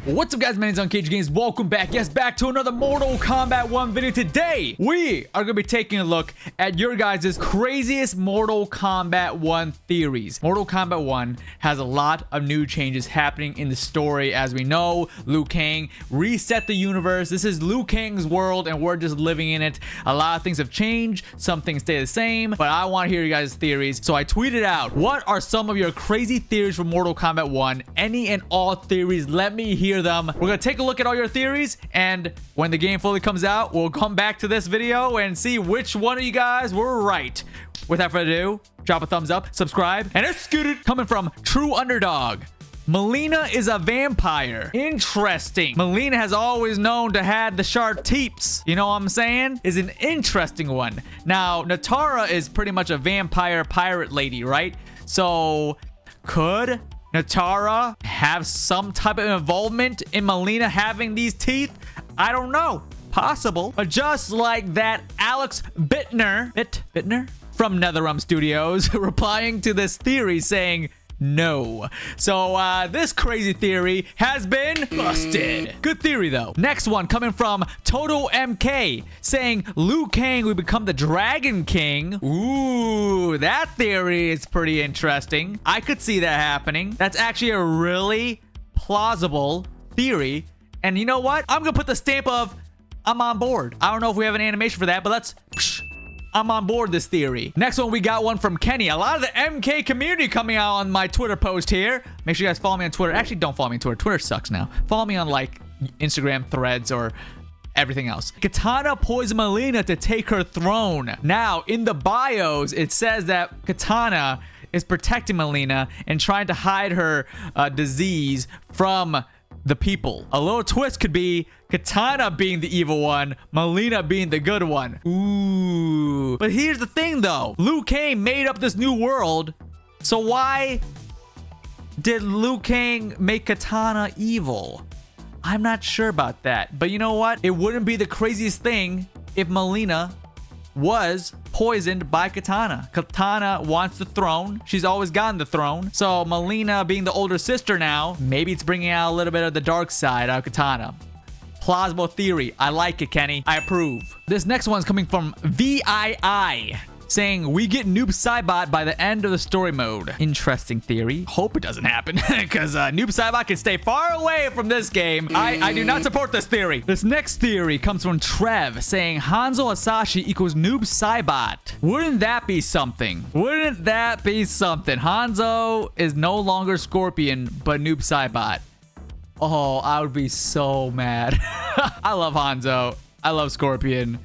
What's up, guys? My name's unCAGEDgamez. Welcome back. Yes, back to another Mortal Kombat 1 video. Today, we are going to be taking a look at your guys' craziest Mortal Kombat 1 theories. Mortal Kombat 1 has a lot of new changes happening in the story. As we know, Liu Kang reset the universe. This is Liu Kang's world, and we're just living in it. A lot of things have changed. Some things stay the same, but I want to hear you guys' theories. So I tweeted out, what are some of your crazy theories for Mortal Kombat 1? Any and all theories, let me hear them. We're gonna take a look at all your theories, and when the game fully comes out, we'll come back to this video and see which one of you guys were right. Without further ado, drop a thumbs up, subscribe, and it's scooted. Coming from True Underdog, Melina is a vampire. Interesting. Melina has always known to have the sharp teeps. You know what I'm saying? Is an interesting one. Now, Natara is pretty much a vampire pirate lady, right? So could Natara have some type of involvement in Melina having these teeth? I don't know. Possible. But just like that, Alex Bittner from NetherRealm Studios replying to this theory saying no. So this crazy theory has been busted. Good theory though. Next one coming from Total MK saying Liu Kang will become the Dragon King. Ooh, that theory is pretty interesting. I could see that happening. That's actually a really plausible theory. And you know what? I'm gonna put the stamp of I'm on board. I don't know if we have an animation for that, but let's I'm on board this theory. Next one, we got one from Kenny. A lot of the MK community coming out on my Twitter post here. Make sure you guys follow me on Twitter. Actually, don't follow me on Twitter. Twitter sucks now. Follow me on like Instagram, Threads, or everything else. Katana poisoned Melina to take her throne. Now, in the bios, it says that Katana is protecting Melina and trying to hide her disease from the people. A little twist could be Katana being the evil one, Melina being the good one. Ooh. But here's the thing though. Liu Kang made up this new world. So why did Liu Kang make Katana evil? I'm not sure about that. But you know what? It wouldn't be the craziest thing if Melina was poisoned by Katana. Katana wants the throne. She's always gotten the throne. So Melina being the older sister now, maybe it's bringing out a little bit of the dark side of Katana. Plausible theory. I like it, Kenny. I approve. This next one's coming from VII saying we get Noob Saibot by the end of the story mode. Interesting theory. Hope it doesn't happen because Noob Saibot can stay far away from this game. I do not support this theory. This next theory comes from Trev saying Hanzo Hasashi equals Noob Saibot. Wouldn't that be something? Wouldn't that be something? Hanzo is no longer Scorpion, but Noob Saibot. Oh, I would be so mad. I love Hanzo. I love Scorpion.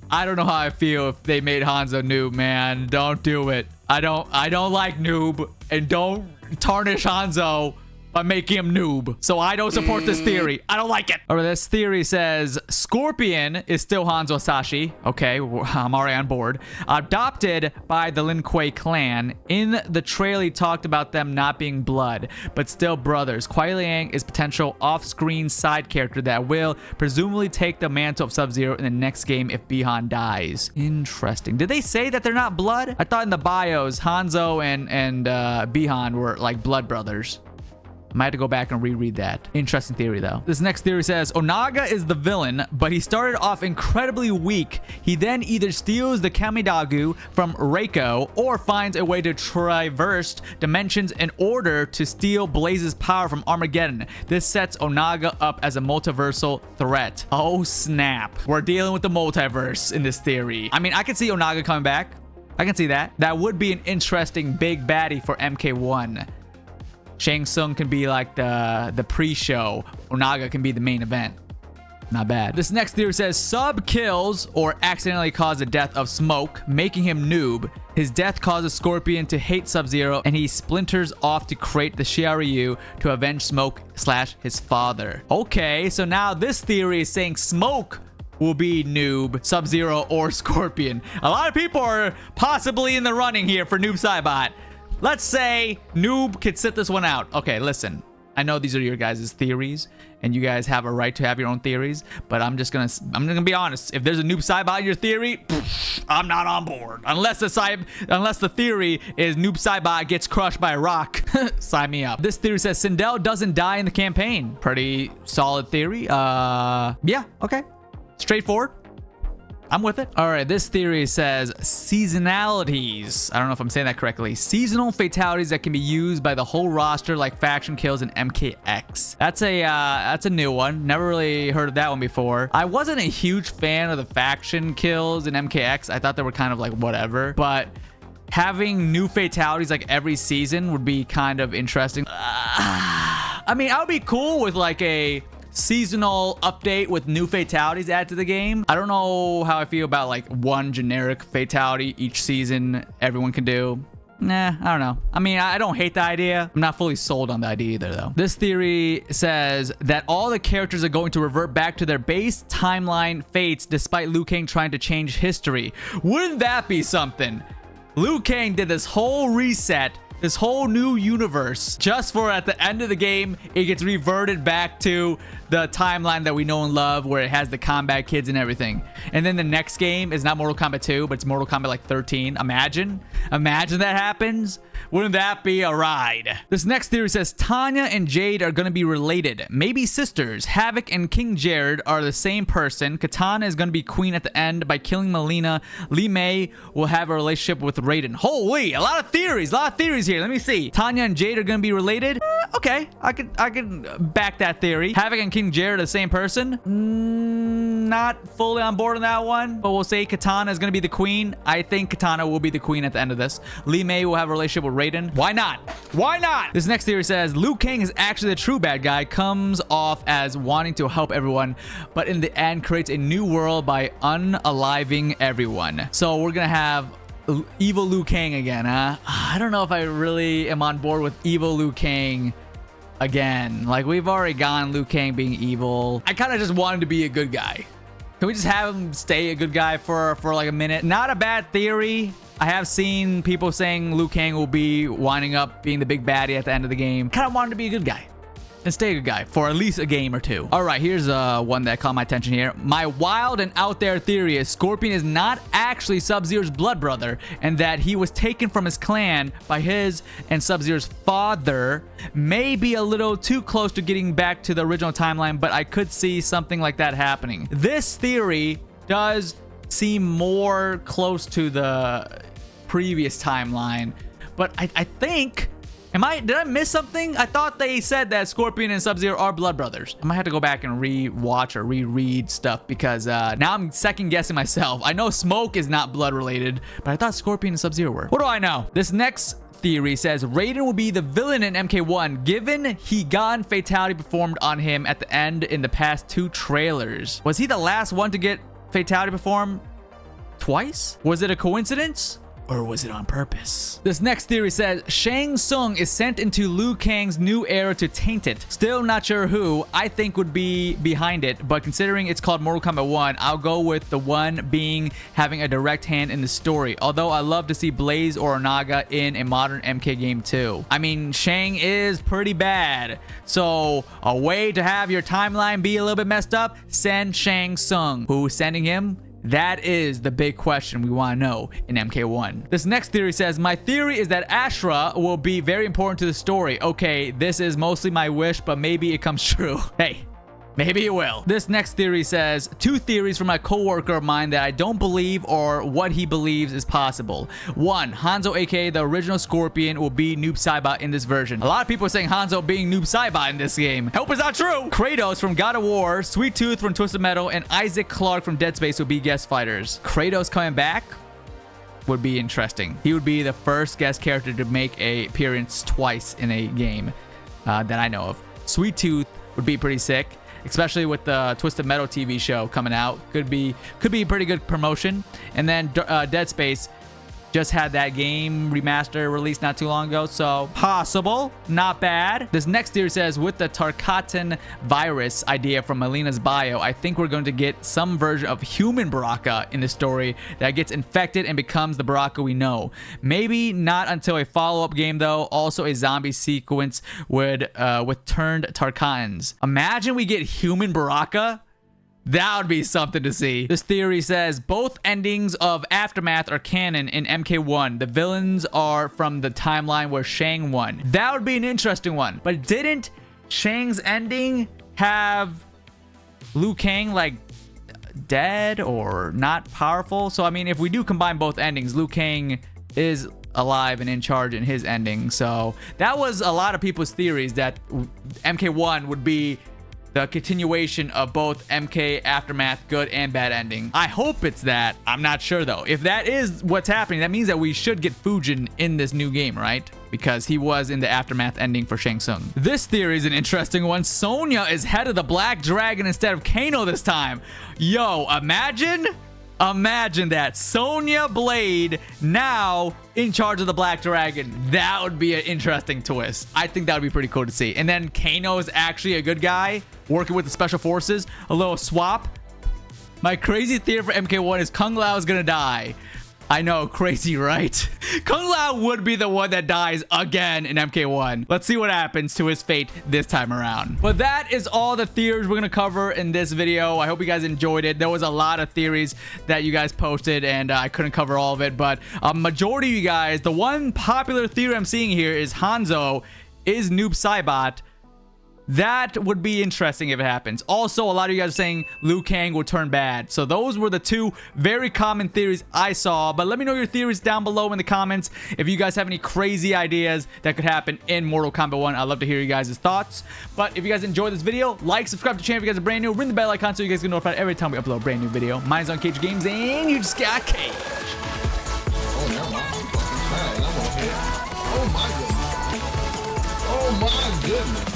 I don't know how I feel if they made Hanzo Noob, man. Don't do it. I don't like Noob, and don't tarnish Hanzo by making him Noob. So I don't support this theory. I don't like it. All right, this theory says Scorpion is still Hanzo Hasashi. Okay, I'm already on board. Adopted by the Lin Kuei clan. In the trailer, he talked about them not being blood, but still brothers. Kuai Liang is potential off-screen side character that will presumably take the mantle of Sub-Zero in the next game if Bi-Han dies. Interesting. Did they say that they're not blood? I thought in the bios, Hanzo and Bi-Han were like blood brothers. Might have to go back and reread that. Interesting theory, though. This next theory says Onaga is the villain, but he started off incredibly weak. He then either steals the Kamidagu from Reiko or finds a way to traverse dimensions in order to steal Blaze's power from Armageddon. This sets Onaga up as a multiversal threat. Oh, snap. We're dealing with the multiverse in this theory. I mean, I can see Onaga coming back. I can see that. That would be an interesting big baddie for MK1. Shang Tsung can be like the pre-show. Onaga can be the main event. Not bad. This next theory says Sub kills or accidentally caused the death of Smoke, making him Noob. His death causes Scorpion to hate Sub-Zero, and he splinters off to create the Shiaryu to avenge Smoke / his father. Okay, so now this theory is saying Smoke will be Noob, Sub-Zero, or Scorpion. A lot of people are possibly in the running here for Noob Saibot. Let's say Noob could sit this one out. Okay, listen. I know these are your guys' theories, and you guys have a right to have your own theories, but I'm gonna be honest. If there's a Noob Saibot in your theory, I'm not on board. Unless the theory is Noob Saibot gets crushed by a rock. Sign me up. This theory says Sindel doesn't die in the campaign. Pretty solid theory. Yeah, okay. Straightforward. I'm with it. All right, this theory says seasonalities. I don't know if I'm saying that correctly. Seasonal fatalities that can be used by the whole roster, like faction kills in MKX. That's a new one. Never really heard of that one before. I wasn't a huge fan of the faction kills in MKX. I thought they were kind of like whatever, but having new fatalities like every season would be kind of interesting. I mean, I would be cool with like a seasonal update with new fatalities added to the game. I don't know how I feel about like one generic fatality each season everyone can do. Nah, I don't know. I mean, I don't hate the idea. I'm not fully sold on the idea either, though. This theory says that all the characters are going to revert back to their base timeline fates despite Liu Kang trying to change history. Wouldn't that be something? Liu Kang did this whole reset, this whole new universe, just for at the end of the game, it gets reverted back to the timeline that we know and love, where it has the combat kids and everything. And then the next game is not Mortal Kombat 2, but it's Mortal Kombat like 13. Imagine that happens. Wouldn't that be a ride? This next theory says Tanya and Jade are going to be related, maybe sisters. Havoc and King Jared are the same person. Katana is going to be queen at the end by killing Melina. Li Mei will have a relationship with Raiden. Holy, a lot of theories here. Let me see. Tanya and Jade are going to be related. Okay, I could back that theory. Havoc and King Jared are the same person. Not fully on board on that one, but we'll say Katana is going to be the queen. I think Katana will be the queen at the end of this. Li Mei will have a relationship with Raiden. Why not? Why not? This next theory says Liu Kang is actually the true bad guy, comes off as wanting to help everyone, but in the end creates a new world by unaliving everyone. So we're going to have evil Liu Kang again, huh? I don't know if I really am on board with evil Liu Kang again. Like, we've already gone Liu Kang being evil. I kind of just want him to be a good guy. Can we just have him stay a good guy for like a minute? Not a bad theory. I have seen people saying Liu Kang will be winding up being the big baddie at the end of the game. Kind of want him to be a good guy and stay a good guy for at least a game or two. All right, here's one that caught my attention here. My wild and out there theory is Scorpion is not actually Sub-Zero's blood brother, and that he was taken from his clan by his and Sub-Zero's father. May be a little too close to getting back to the original timeline, but I could see something like that happening. This theory does seem more close to the previous timeline, but I think... Did I miss something? I thought they said that Scorpion and Sub-Zero are blood brothers. I might have to go back and re-watch or reread stuff, because now I'm second guessing myself. I know Smoke is not blood related, but I thought Scorpion and Sub-Zero were. What do I know? This next theory says Raiden will be the villain in MK1, given he got fatality performed on him at the end in the past 2 trailers. Was he the last one to get fatality performed twice? Was it a coincidence? Or was it on purpose? This next theory says Shang Tsung is sent into Liu Kang's new era to taint it. Still not sure who I think would be behind it, but considering it's called Mortal Kombat 1, I'll go with the one being having a direct hand in the story. Although I love to see Blaze or Naga in a modern MK game too. I mean, Shang is pretty bad. So a way to have your timeline be a little bit messed up, send Shang Tsung. Who's sending him? That is the big question we want to know in MK1. This next theory says, my theory is that Ashra will be very important to the story. Okay, this is mostly my wish, but maybe it comes true. Hey, maybe it will. This next theory says, 2 theories from a coworker of mine that I don't believe or what he believes is possible. 1, Hanzo aka the original Scorpion will be Noob Saibot in this version. A lot of people are saying Hanzo being Noob Saibot in this game. Hope it's not true. Kratos from God of War, Sweet Tooth from Twisted Metal, and Isaac Clarke from Dead Space will be guest fighters. Kratos coming back would be interesting. He would be the first guest character to make an appearance twice in a game that I know of. Sweet Tooth would be pretty sick, especially with the Twisted Metal TV show coming out. Could be pretty good promotion. And then Dead Space, just had that game remaster released not too long ago, so possible, not bad. This next theory says, with the Tarkatan virus idea from Melina's bio, I think we're going to get some version of human Baraka in the story that gets infected and becomes the Baraka we know. Maybe not until a follow-up game though. Also a zombie sequence with turned Tarkatans. Imagine we get human Baraka. That would be something to see. This theory says both endings of Aftermath are canon in MK1. The villains are from the timeline where Shang won. That would be an interesting one. But didn't Shang's ending have Liu Kang like dead or not powerful? So I mean, if we do combine both endings, Liu Kang is alive and in charge in his ending. So that was a lot of people's theories, that MK1 would be the continuation of both MK Aftermath good and bad ending. I hope it's that. I'm not sure though. If that is what's happening, that means that we should get Fujin in this new game, right? Because he was in the Aftermath ending for Shang Tsung. This theory is an interesting one. Sonya is head of the Black Dragon instead of Kano this time. Yo, imagine that. Sonya Blade now in charge of the Black Dragon. That would be an interesting twist. I think that would be pretty cool to see. And then Kano is actually a good guy working with the special forces. A little swap. My crazy theory for MK1 is Kung Lao is gonna die. I know, crazy, right? Kung Lao would be the one that dies again in MK1. Let's see what happens to his fate this time around. But that is all the theories we're gonna cover in this video. I hope you guys enjoyed it. There was a lot of theories that you guys posted, and I couldn't cover all of it, but a majority of you guys, the one popular theory I'm seeing here is Hanzo is NOOB SAIBOT. That would be interesting if it happens. Also, a lot of you guys are saying Liu Kang will turn bad. So those were the two very common theories I saw. But let me know your theories down below in the comments. If you guys have any crazy ideas that could happen in Mortal Kombat 1, I'd love to hear you guys' thoughts. But if you guys enjoyed this video, like, subscribe to the channel if you guys are brand new. Ring the bell icon so you guys get notified every time we upload a brand new video. Mine's unCAGEDgamez, and you just got caged. Oh, never mind. I'm fucking tired. I'm on here. Oh my goodness. Oh my goodness.